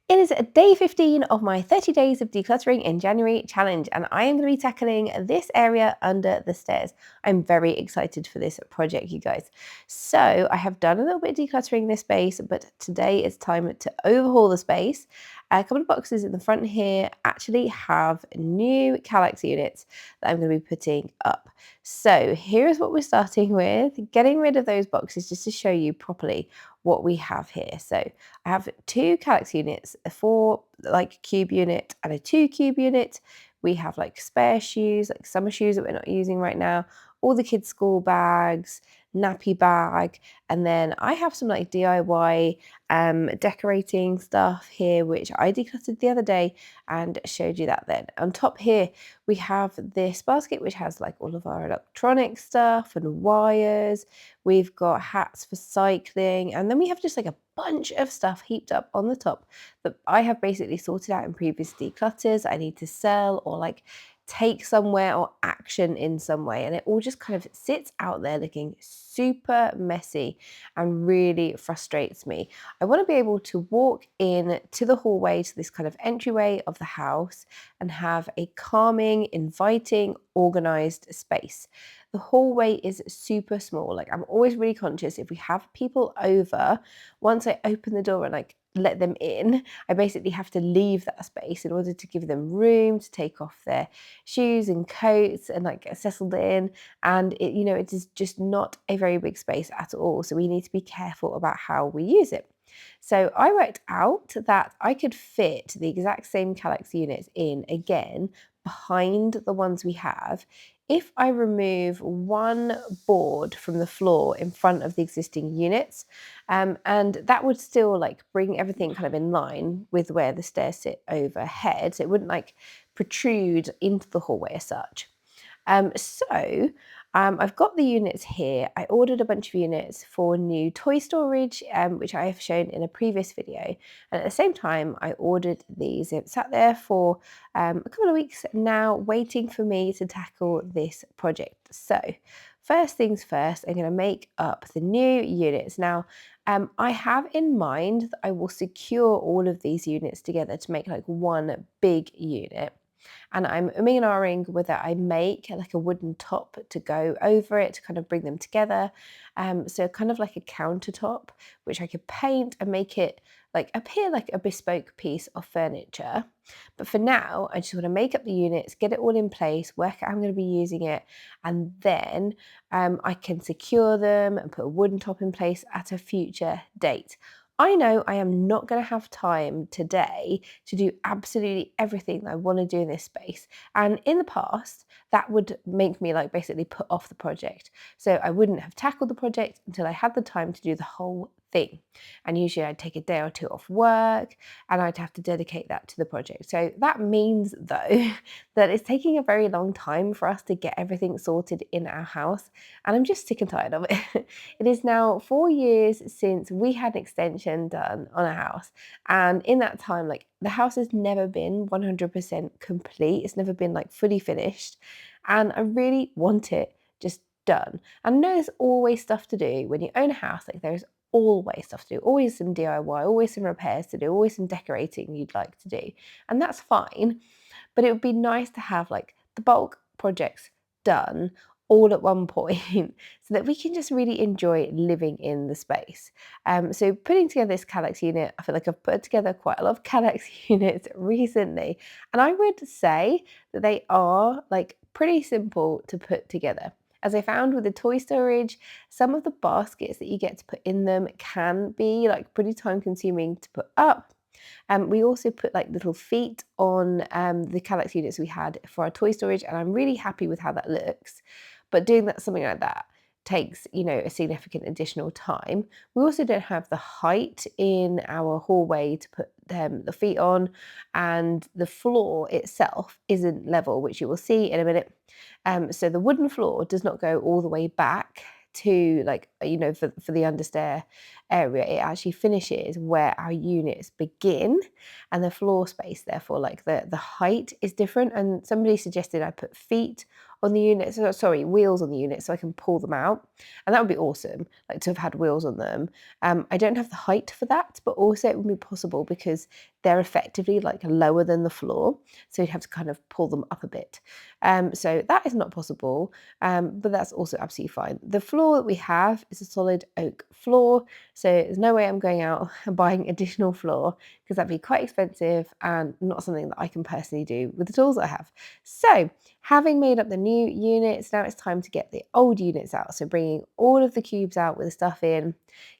It is day 15 of my 30 days of decluttering in January challenge, and I am going to be tackling this area under the stairs. I'm very excited for this project, you guys. So I have done a little bit of decluttering in this space, but today it's time to overhaul the space. A couple of boxes in the front here actually have new Kallax units that I'm going to be putting up. So here's what we're starting with, getting rid of those boxes just to show you properly what we have here. So I have two Kallax units, a 4 like cube unit and a 2 cube unit. We have like spare shoes, like summer shoes that we're not using right now, all the kids' school bags, nappy bag, and then I have some like DIY decorating stuff here, which I decluttered the other day and showed you that then. On top here, we have this basket which has like all of our electronic stuff and wires. We've got hats for cycling, and then we have just like a bunch of stuff heaped up on the top that I have basically sorted out in previous declutters I need to sell or like take somewhere or action in some way, and it all just kind of sits out there looking super messy and really frustrates me. I want to be able to walk in to the hallway, to this kind of entryway of the house, and have a calming, inviting, organized space. The hallway is super small. Like, I'm always really conscious if we have people over, once I open the door and like let them in, I basically have to leave that space in order to give them room to take off their shoes and coats and like get settled in. And it is just not a very big space at all. So we need to be careful about how we use it. So I worked out that I could fit the exact same Kallax units in again behind the ones we have if I remove one board from the floor in front of the existing units. And that would still like bring everything kind of in line with where the stairs sit overhead. So it wouldn't like protrude into the hallway as such. I've got the units here. I ordered a bunch of units for new toy storage, which I have shown in a previous video. And at the same time, I ordered these. It sat there for a couple of weeks now, waiting for me to tackle this project. So first things first, I'm going to make up the new units. Now, I have in mind that I will secure all of these units together to make like one big unit. And I'm umming and ahhing whether I make like a wooden top to go over it to kind of bring them together. So kind of like a countertop, which I could paint and make it like appear like a bespoke piece of furniture. But for now, I just want to make up the units, get it all in place, work out how I'm going to be using it, and then I can secure them and put a wooden top in place at a future date. I know I am not going to have time today to do absolutely everything that I want to do in this space. And in the past, that would make me like basically put off the project. So I wouldn't have tackled the project until I had the time to do the whole thing. And usually I'd take a day or two off work and I'd have to dedicate that to the project. So that means though that it's taking a very long time for us to get everything sorted in our house. And I'm just sick and tired of it. It is now 4 years since we had an extension done on a house. And in that time, like the house has never been 100% complete. It's never been like fully finished. And I really want it just done. And I know there's always stuff to do when you own a house. Like there's always stuff to do, always some DIY, always some repairs to do, always some decorating you'd like to do. And that's fine. But it would be nice to have like the bulk projects done all at one point so that we can just really enjoy living in the space. So putting together this Kallax unit, I feel like I've put together quite a lot of Kallax units recently, and I would say that they are like pretty simple to put together. As I found with the toy storage, some of the baskets that you get to put in them can be like pretty time consuming to put up. We also put like little feet on the Kallax units we had for our toy storage, and I'm really happy with how that looks. But doing that, something like that takes, a significant additional time. We also don't have the height in our hallway to put the feet on, and the floor itself isn't level, which you will see in a minute. So the wooden floor does not go all the way back to like, for the understair area. It actually finishes where our units begin, and the floor space, therefore, like the height is different. And somebody suggested I put feet on the unit, wheels on the unit so I can pull them out. And that would be awesome, like to have had wheels on them. I don't have the height for that, but also it would be possible because they're effectively like lower than the floor, so you'd have to kind of pull them up a bit. So that is not possible, but that's also absolutely fine. The floor that we have is a solid oak floor, so there's no way I'm going out and buying additional floor because that'd be quite expensive and not something that I can personally do with the tools I have. So having made up the new units, now it's time to get the old units out. So bringing all of the cubes out with the stuff in,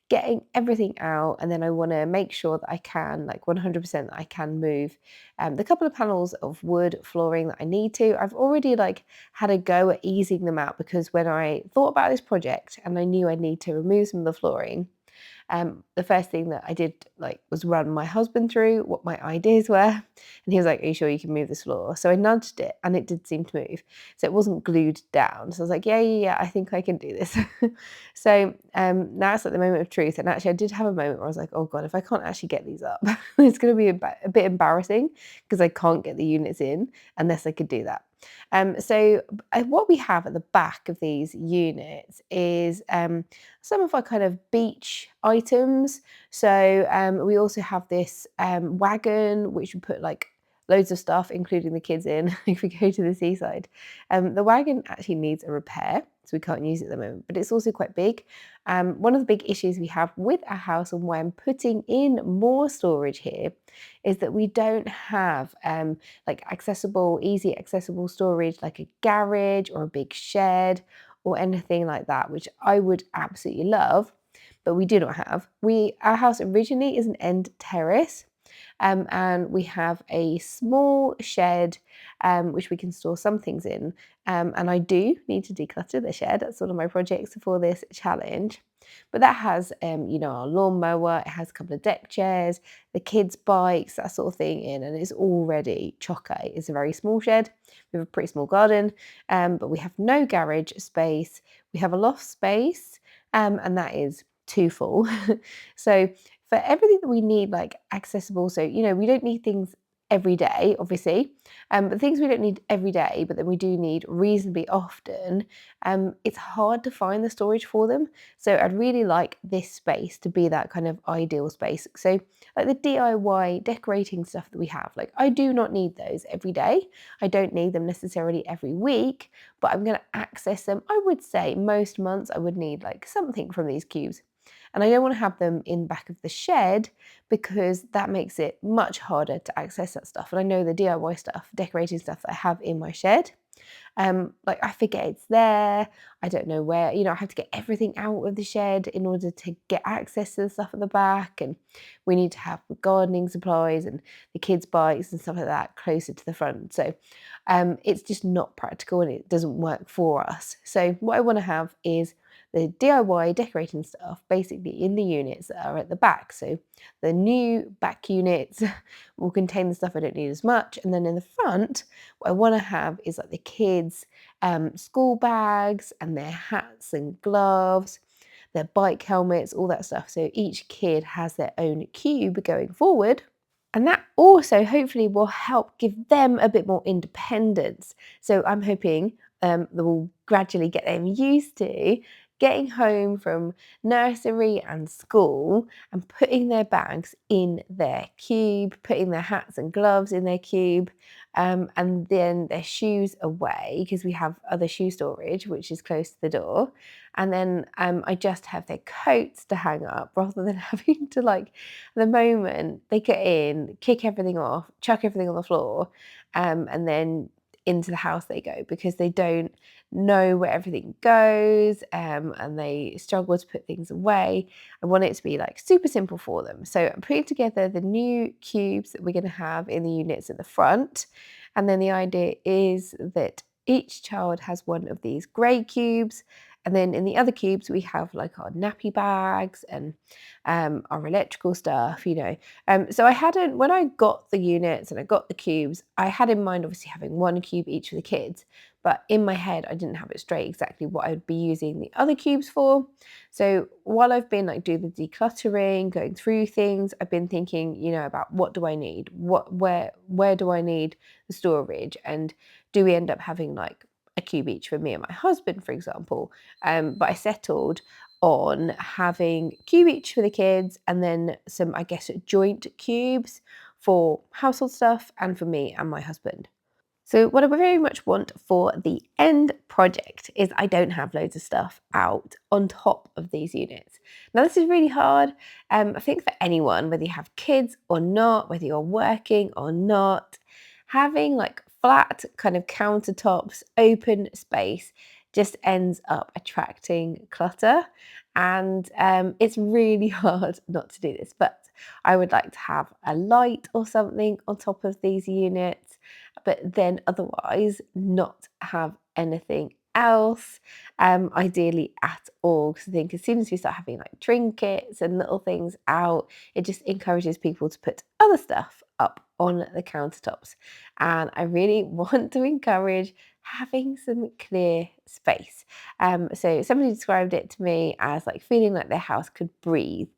getting everything out, and then I want to make sure that I can, like 100% that I can move the couple of panels of wood flooring that I need to. I've already like had a go at easing them out because when I thought about this project and I knew I need to remove some of the flooring, the first thing that I did like was run my husband through what my ideas were, and he was like, "Are you sure you can move this floor?" So I nudged it, and it did seem to move. So it wasn't glued down. So I was like, "Yeah, I think I can do this." So now it's like the moment of truth, and actually I did have a moment where I was like, "Oh God, if I can't actually get these up, it's going to be a bit embarrassing because I can't get the units in unless I could do that." So what we have at the back of these units is some of our kind of beach items. So we also have this wagon, which we put like loads of stuff, including the kids in, if we go to the seaside. The wagon actually needs a repair, so we can't use it at the moment, but it's also quite big. One of the big issues we have with our house and why I'm putting in more storage here is that we don't have like easy accessible storage like a garage or a big shed or anything like that, which I would absolutely love, but we do not have. Our house originally is an end terrace, and we have a small shed which we can store some things in. And I do need to declutter the shed. That's one of my projects for this challenge. But that has, our lawnmower, it has a couple of deck chairs, the kids' bikes, that sort of thing in, and it's already chocker. It's a very small shed. We have a pretty small garden, but we have no garage space. We have a loft space, and that is too full. So for everything that we need, like accessible, so we don't need things every day, obviously, but things we don't need every day, but then we do need reasonably often. It's hard to find the storage for them. So I'd really like this space to be that kind of ideal space. So like the DIY decorating stuff that we have, like I do not need those every day. I don't need them necessarily every week, but I'm going to access them. I would say most months I would need like something from these cubes. And I don't want to have them in the back of the shed because that makes it much harder to access that stuff. And I know the DIY stuff, decorating stuff that I have in my shed, like I forget it's there. I don't know where, I have to get everything out of the shed in order to get access to the stuff at the back. And we need to have gardening supplies and the kids' bikes and stuff like that closer to the front. So it's just not practical and it doesn't work for us. So what I want to have is the DIY decorating stuff basically in the units that are at the back. So the new back units will contain the stuff I don't need as much. And then in the front, what I want to have is like the kids' school bags and their hats and gloves, their bike helmets, all that stuff. So each kid has their own cube going forward. And that also hopefully will help give them a bit more independence. So I'm hoping that we'll gradually get them used to getting home from nursery and school and putting their bags in their cube, putting their hats and gloves in their cube, and then their shoes away because we have other shoe storage, which is close to the door. And then I just have their coats to hang up rather than having to at the moment, they get in, kick everything off, chuck everything on the floor, and then into the house they go because they don't know where everything goes, and they struggle to put things away. I want it to be super simple for them. So I'm putting together the new cubes that we're going to have in the units at the front. And then the idea is that each child has one of these grey cubes. And then in the other cubes, we have our nappy bags and our electrical stuff, So when I got the units and I got the cubes, I had in mind obviously having one cube each for the kids. But in my head, I didn't have it straight exactly what I would be using the other cubes for. So while I've been doing the decluttering, going through things, I've been thinking, about what do I need? Where do I need the storage? And do we end up having a cube each for me and my husband, for example? But I settled on having cube each for the kids and then some, I guess, joint cubes for household stuff and for me and my husband. So what I very much want for the end project is I don't have loads of stuff out on top of these units. Now this is really hard. I think for anyone, whether you have kids or not, whether you're working or not, having like flat kind of countertops, open space just ends up attracting clutter. And it's really hard not to do this, but I would like to have a light or something on top of these units, but then otherwise not have anything else, ideally at all. Because I think as soon as we start having like trinkets and little things out, it just encourages people to put other stuff up on the countertops. And I really want to encourage having some clear space. So somebody described it to me as like feeling like their house could breathe.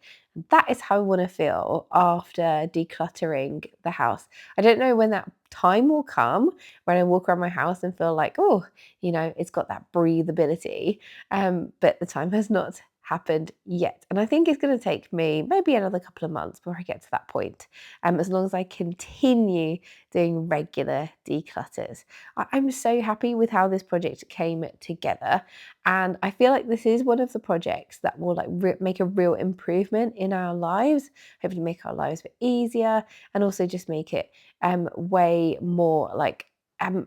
That is how I want to feel after decluttering the house. I don't know when that time will come when I walk around my house and feel like, oh, it's got that breathability. But the time has not happened yet. And I think it's going to take me maybe another couple of months before I get to that point, as long as I continue doing regular declutters. I'm so happy with how this project came together. And I feel like this is one of the projects that will like make a real improvement in our lives, hopefully make our lives a bit easier, and also just make it way more like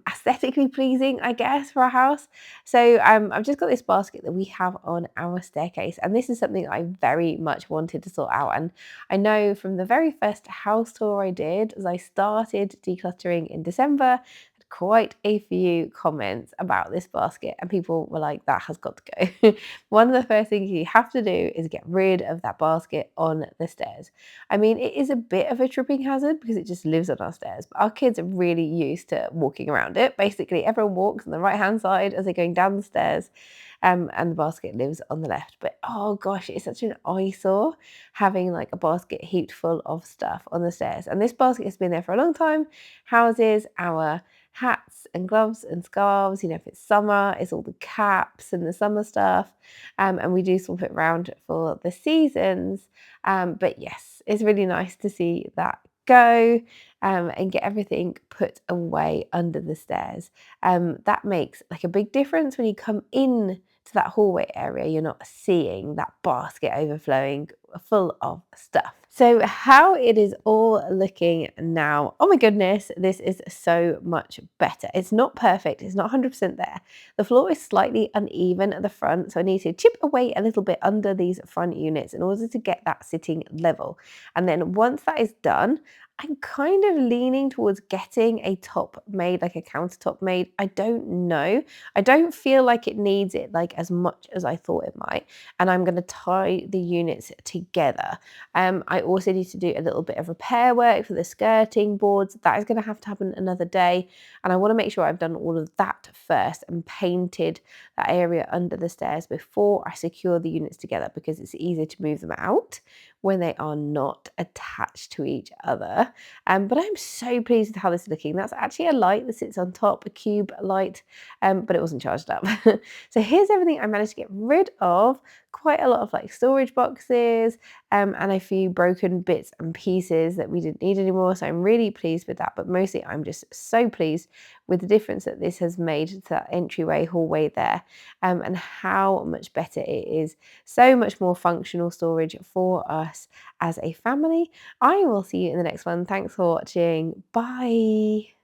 aesthetically pleasing, I guess, for our house. So I've just got this basket that we have on our staircase, and this is something I very much wanted to sort out. And I know from the very first house tour I did, as I started decluttering in December, quite a few comments about this basket, and people were like, that has got to go. One of the first things you have to do is get rid of that basket on the stairs. I mean, it is a bit of a tripping hazard because it just lives on our stairs, but our kids are really used to walking around it. Basically, everyone walks on the right hand side as they're going down the stairs, and the basket lives on the left. But oh gosh, it's such an eyesore having like a basket heaped full of stuff on the stairs. And this basket has been there for a long time, houses our hats and gloves and scarves. If it's summer, it's all the caps and the summer stuff. And we do swap it around for the seasons. But yes, it's really nice to see that go and get everything put away under the stairs. That makes like a big difference when you come in to that hallway area. You're not seeing that basket overflowing full of stuff. So how it is all looking now, oh my goodness, this is so much better. It's not perfect, it's not 100% there. The floor is slightly uneven at the front, so I need to chip away a little bit under these front units in order to get that sitting level. And then once that is done, I'm kind of leaning towards getting a top made, like a countertop made. I don't know. I don't feel like it needs it like as much as I thought it might. And I'm going to tie the units together. I also need to do a little bit of repair work for the skirting boards. That is going to happen another day. And I want to make sure I've done all of that first and painted that area under the stairs before I secure the units together, because it's easier to move them out when they are not attached to each other. But I'm so pleased with how this is looking. That's actually a light that sits on top, a cube light, but it wasn't charged up. So here's everything I managed to get rid of. Quite a lot of like storage boxes and a few broken bits and pieces that we didn't need anymore. So I'm really pleased with that. But mostly I'm just so pleased with the difference that this has made to that entryway hallway there, and how much better it is. So much more functional storage for us as a family. I will see you in the next one. Thanks for watching. Bye.